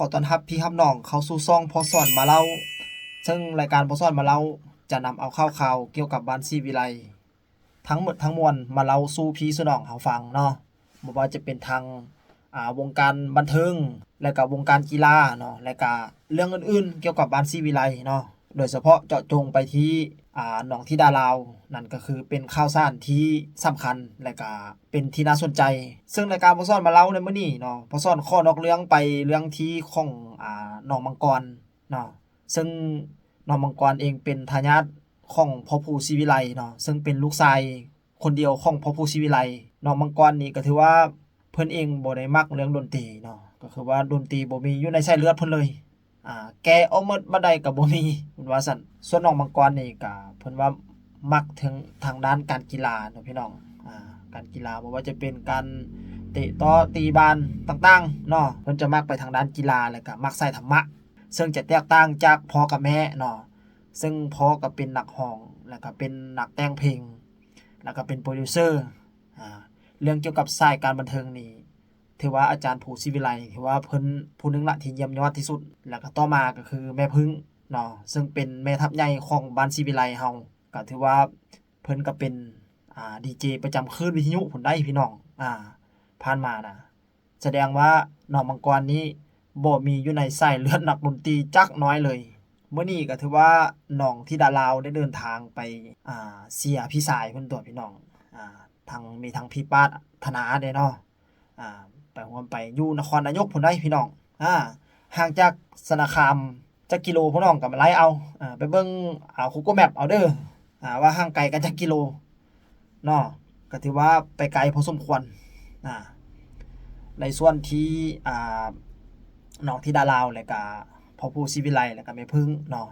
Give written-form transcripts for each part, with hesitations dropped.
อต้อนรับพี่ครับน้องเข้าสู่ช่องพอสอนมาเล่าซึ่งรายการพอสอนมาเล่าจะนำเอาข่าวเกี่ยวกับบ้านศรีวิไลทั้งหมดทั้งมวลมาเล่าสู่พี่สู่น้องเฮาฟังเนาะบ่ว่าจะเป็นทางวงการบันเทิงและก็วงการกีฬาเนาะและก็เรื่องอื่นๆเกี่ยวกับบ้านศรีวิไลเนาะโดยเฉพาะเจาะจงไปที่หนองธิดาลาวนั่นก็คือเป็นข่าวสารที่สำคัญและก็เป็นที่น่าสนใจซึ่งรายการพอสอนมาเล่าในมื้อนี้เนาะพอสอนข้อนอกเรื่องไปเรื่องที่ของน้องมังกรเนาะซึ่งน้องมังกรเองเป็นทายาทของพ่อปู่ศรีวิไลเนาะซึ่งเป็นลูกชายคนเดียวของพ่อปู่ศรีวิไลน้องมังกรนี่ก็ถือว่าเพิ่นเองบ่ได้มักเรื่องดนตรีเนาะก็คือว่าดนตรีบ่มีอยู่ในสายเลือดเพิ่นเลยแกเอาหมดบ่ได้ก็บ่มีเพิ่นว่าซั่นส่วนน้องมังกรนี่ก็เพิ่นว่ามักถึงทางด้านการกีฬาเนาะพี่น้องการกีฬาบ่ว่าจะเป็นการเตะต่อตีบานต่างๆเนาะเพิ่นจะมักไปทางด้านกีฬาแล้วก็มักใส่ธรรมะซึ่งจะแตกต่างจากพ่อกับแม่เนาะซึ่งพ่อก็เป็นนักร้องแล้วก็เป็นนักแต่งเพลงแล้วก็เป็นโปรดิวเซอร์เรื่องเกี่ยวกับสายการบันเทิงนี่ถือว่าอาจารย์ผู้ศรีวิไลถือว่าเพิ่นผู้หนึงละที่เยี่ยมยอดที่สุดแล้วก็ต่อมาก็คือแม่พึ่งเนาะซึ่งเป็นแม่ทัพใหญ่ของบ้านศรีวิไลเฮาก็ถือว่าเพิ่นก็เป็นดีเจประจำคลื่นวิทยุพุ่นได้พี่น้องผ่านมานะแสดงว่าน้องมังกรนี้บ่มีอยู่ในสายเลือดนักดนตรีจักน้อยเลยมื้อนี้ก็ถือว่าน้องธิดาลาวได้เดินทางไปเสียพี่ชายเพิ่นตัวพี่น้องทางมีทางพี่ปาดธนาเด้เนาะไปร่วมไปอยู่นครนายกพุ่นได้พี่น้องห่างจากสนาคามจักกิโลพี่น้องก็มาไล่เอาไปเบิ่งGoogle Map เอาเด้อว่าห่างไกลกันจักกิโลเนาะก็ถือว่าไปไกลพอสมควรในส่วนที่น้องธิดาลาวแล้วก็พ่อปู่ศรีวิไลแล้วก็แม่พึ่งเนาะ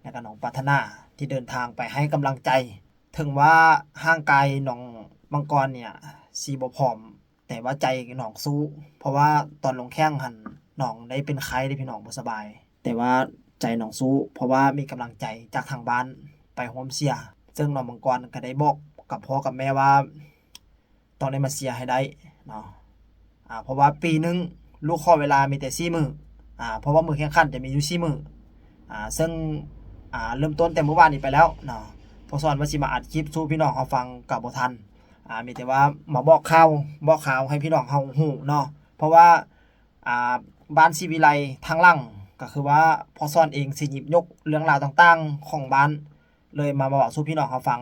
แล้วก็น้องปรารถนาที่เดินทางไปให้กำลังใจถึงว่าห่างไกลน้องมังกรเนี่ยสิบ่พร้อมแต่ว่าใจน้องสู้เพราะว่าตอนลงแข่งหั่นน้องได้เป็นไข้ได้พี่น้องบ่สบายแต่ว่าใจน้องสู้เพราะว่ามีกำลังใจจากทางบ้านไปร่วมเชียร์ซึ่งน้องมังกรก็ได้บอกกับพ่อกับแม่ว่าต้องได้มาเชียร์ให้ได้เนาะเพราะว่าปีนึงลูกขอเวลามีแต่4มื้อเพราะว่ามื้อแข่งขันจะมีอยู่4มื้อซึ่งเริ่มต้นแต่เมื่อวานนี้ไปแล้วเนาะพอสอนว่าสิมาอัดคลิปสู่พี่น้องเฮาฟังก็บ่ทันมีแต่ว่ามาบอกข่าวให้พี่น้องเฮาฮู้เนาะเพราะว่าบ้านศรีวิไลทางหลังก็คือว่าพอสอนเองสิหยิบยกเรื่องราวต่างๆของบ้านเลยมาบอกสู่พี่น้องเฮาฟัง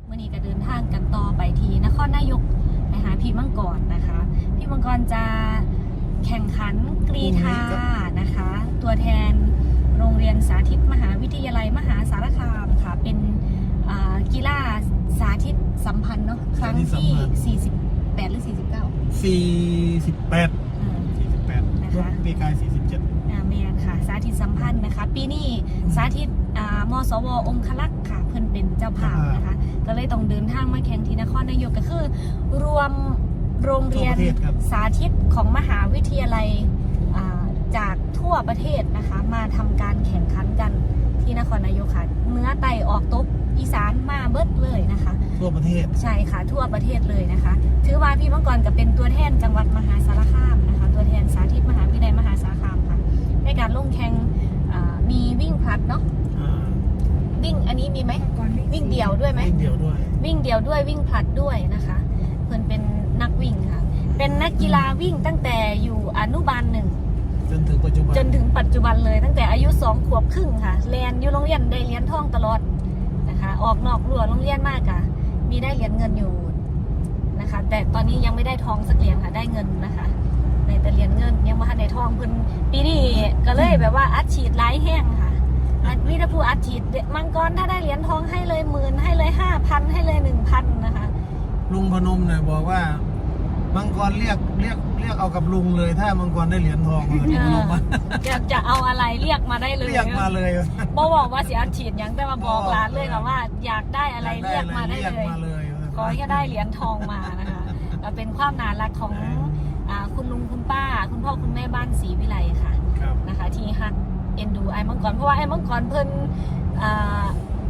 วันนี้ก็เดินทางกันต่อไปที่นครนายกไปหาพี่มังกรนะคะพี่มังกรจะแข่งขันกรีฑานะคะตัวแทนโรงเรียนสาธิตมหาวิทยาลัยมหาสารคามค่ะเป็นกีฬาสาธิตสัมพันธ์เนาะครั้งที่48หรือ48นะคะปีกาย47แม่นค่ะสาธิตสัมพันธ์นะคะปีนี้สาธิตมสวองคลักษ์ค่ะเพิ่นเป็นเจ้าภาพนะคะก็เลยต้องเดินทางมาแข่งที่นครนายกก็คือรวมโรงเรียนสาธิตของมหาวิทยาลัยจากทั่วประเทศนะคะมาทำการแข่งขันกันที่นครนายกค่ะเหนือไต่ออกตกอีสานมาเบิดเลยนะคะทั่วประเทศใช่ค่ะทั่วประเทศเลยนะคะถือว่าพี่มังกรก็เป็นตัวแทนจังหวัดมหาสารคามนะคะตัวแทนสาธิตมหาวิทยาลัยมหาสารคามค่ะในการลงแข่งมีวิ่งผลัดเนาะวิ่งอันนี้มีไหมวิ่งเดี่ยวด้วยไหมวิ่งเดี่ยวด้วยวิ่งผลัดด้วยนะคะเพิ่นเป็นนักวิ่งค่ะเป็นนักกีฬาวิ่งตั้งแต่อยู่อนุบาล1จนถึงปัจจุบันเลยตั้งแต่อายุ2 ขวบครึ่งค่ะเรียนอยู่โรงเรียนได้เหรียญทองตลอดนะคะออกนอกรั้วโรงเรียนมากค่ะมีได้เหรียญเงินอยู่นะคะแต่ตอนนี้ยังไม่ได้ทองสักเหรียญค่ะได้เงินนะคะในแต่เหรียญเงินยังไม่ทันได้ทองเพิ่นปีนี้ก็เลยแบบว่าอัดฉีดไล่แห้งค่ะมีแต่ผู้อัดฉีดมังกรถ้าได้เหรียญทองให้เลย10,000ให้เลย 5,000 ให้เลย 1,000 นะคะลุงพนมเนี่ยบอกว่ามังกรเรียกเอากับลุงเลยถ้ามังกรได้เหรียญทองลุงพนมอยากจะเอาอะไรเรียกมาได้เลยเรียกมาเลยบอกว่าเสียอัดฉีดยังแต่มาบอกร้านเลยค่ะว่าอยากได้อะไรเรียกมาได้เลยขอแค่ได้เหรียญทองมานะคะก็เป็นความน่ารักของคุณลุงคุณป้าคุณพ่อคุณแม่บ้านศรีวิไลค่ะนะคะที่ฮักเอ็นดูไอ้มังกรเพราะว่าไอ้มังกรเพิ่น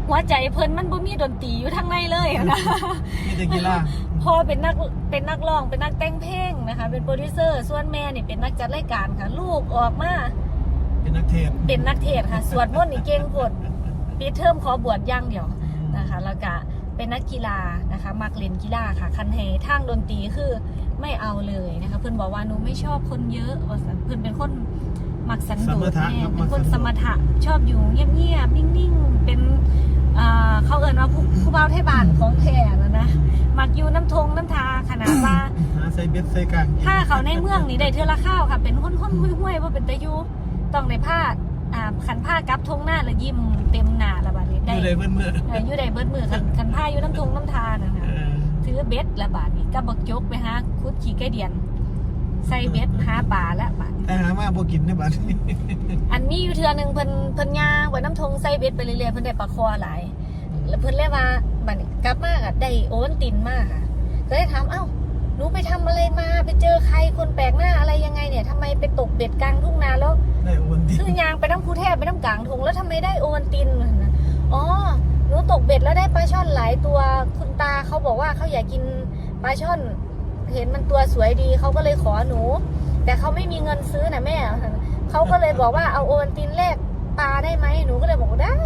หัวใจเพิ่นมันบ่มีดนตรีอยู่ทั้งในเลยนะมีแต่กีฬาพ่อเป็นนักร้องเป็นนักแต่งเพลงนะคะเป็นโปรดิวเซอร์ส่วนแม่นี่เป็นนักจัดรายการค่ะลูกออกมา เป็นนักเทศน์ เป็นนักเทศน์ค่ะสวดมนต์นี่เก่งโพดปีเทอมขอบวชอย่างเดียวนะคะแล้วก็เป็นนักกีฬานะคะมักเล่นกีฬาค่ะคันเฮทางดนตรีคือไม่เอาเลยนะคะเพื่อนบอกว่าหนูไม่ชอบคนเยอะว่าซั่นเพื่อนเป็นคนมักสันโดษแน่เป็นคนสมถะชอบอยู่เงียบๆนิ่งๆเป็นเขาเอิ้นว่าผู้บ่าวไทยบ้านของแท้นะมักอยู่น้ำทงน้ำทาขนาดว่า หาใส่เบ็ดใส่กลาง ถ้าเขาในเมืองนี่ได้เทือละข้าวค่ะเป็นห้นๆห้วยๆว่าเป็นตะยูต้องได้ผ้าขันผ้ากับทงหน้าแล้วยิ้มเต็มหน้าละบาดนี้ อยู่ได้เบิ่นมื้อ อยู่ได้เบิดมือขันผ้าอยู่น้ำทงน้ำทาน่ะนะถือเบ็ดละบาดนี้ก็บักจกไปหาคุดขี่ไก่เดียนใส่เบ็ดหาปลาละบาด แต่หามาบ่กินในบัดนี้ อันมีอยู่เทือนึงเพิ่นย่างไว้น้ำทงใส่เบ็ดไปเรื่อยๆเพิ่นได้ปลาคอหลายแล้วเพิ่นเลยว่าบัดนี้กลับมาก็ได้โอนตินมาค่ะก็เลยถามเอ้าหนูไปทำอะไรมาไปเจอใครคนแปลกหน้าอะไรยังไงเนี่ยทำไมไปตกเบ็ดกลางทุ่งนาแล้ว ได้โอนติ ซื้อยางไปน้ำคูแทบไปน้ำกลางทุ่งแล้วทำไมได้โอวัลตินนะอ๋อหนูตกเบ็ดแล้วได้ปลาช่อนหลายตัวคุณตาเขาบอกว่าเขาอยากกินปลาช่อนเห็นมันตัวสวยดีเขาก็เลยขอหนู แต่เขาไม่มีเงินซื้อนะแม่เขาก็เลยบอกว่าเอาโอวัลตินแลกปลาได้ไหมหนูก็เลยบอกว่าได้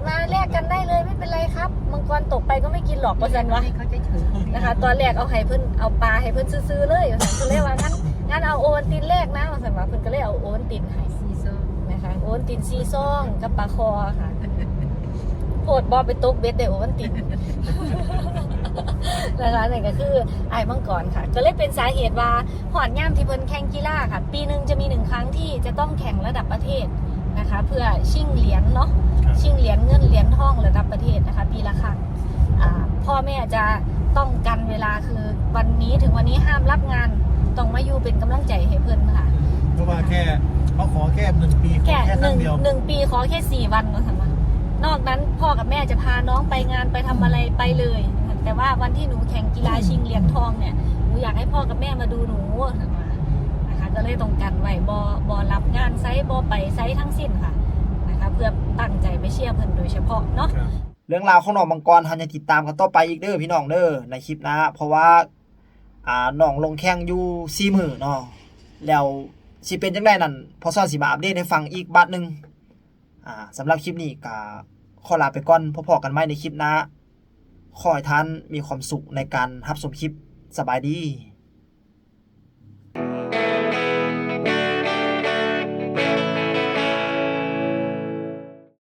มาแลกกันได้เลยไม่เป็นไรครับมังกรตกไปก็ไม่กินหรอกว่าซันวะนะคะตอนแรกเอาไข่เพิ่นเอาปลาให้เพิ่นซื้อๆเลยว่าซันก็เลยว่างั้นเอาโอวัลตินแลกนะว่าซันว่าเพิ่นก็เลยเอาโอวัลตินให้นะคะโอวัลตินซีซ่องกับปลาคอค่ะโพดบอไปตกเบ็ดได้โอวัลตินนะคะนี่ก็คือไอ้มังกรค่ะก็เลยเป็นสาเหตุว่าหอดย่ามที่เพิ่นแข่งกีฬาค่ะปีนึงจะมี1ครั้งที่จะต้องแข่งระดับประเทศนะคะเพื่อชิงเหรียญเนาะชิงเหรียญเงินเหรียญทองระดับประเทศนะคะปีละครั้งพ่อแม่จะต้องกันเวลาคือวันนี้ถึงวันนี้ห้ามรับงานต้องมาอยู่เป็นกำลังใจให้เพิ่นค่ะ เพราะว่าแค่เขาขอแค่1 ปีขอ แค่ แค่ครั้งเดียว หนึ่งปีขอแค่4 วันก็สำหรับนอกนั้นพ่อกับแม่จะพาน้องไปงานไปทำอะไรไปเลย แต่ว่าวันที่หนูแข่งกีฬาชิงเหรียญทองเนี่ยหนูอยากให้พ่อกับแม่มาดูหนูนะคะก็เลยตรงกันไว้บอรับงานไซส์บอไปไซส์ทั้งสิ้นค่ะนะคะเพื่อตั้งใจไปเชียร์เพิ่นโดยเฉพาะเนาะ เรื่องราวของน้องมังกรทันจะติดตามกันต่อไปอีกเด้อพี่น้องเด้อในคลิปหนะเพราะว่าน้องลงแข่งอยู่4 มื้อเนาะแล้วสิเป็นจังไดนั่นพอสอนสิมาอัปเดตให้ฟังอีกบัดนึงสำหรับคลิปนี้ก็ขอลาไปก่อนพบกันใหม่ในคลิปหน้าขอให้ท่านมีความสุขในการรับชมคลิปสบายดี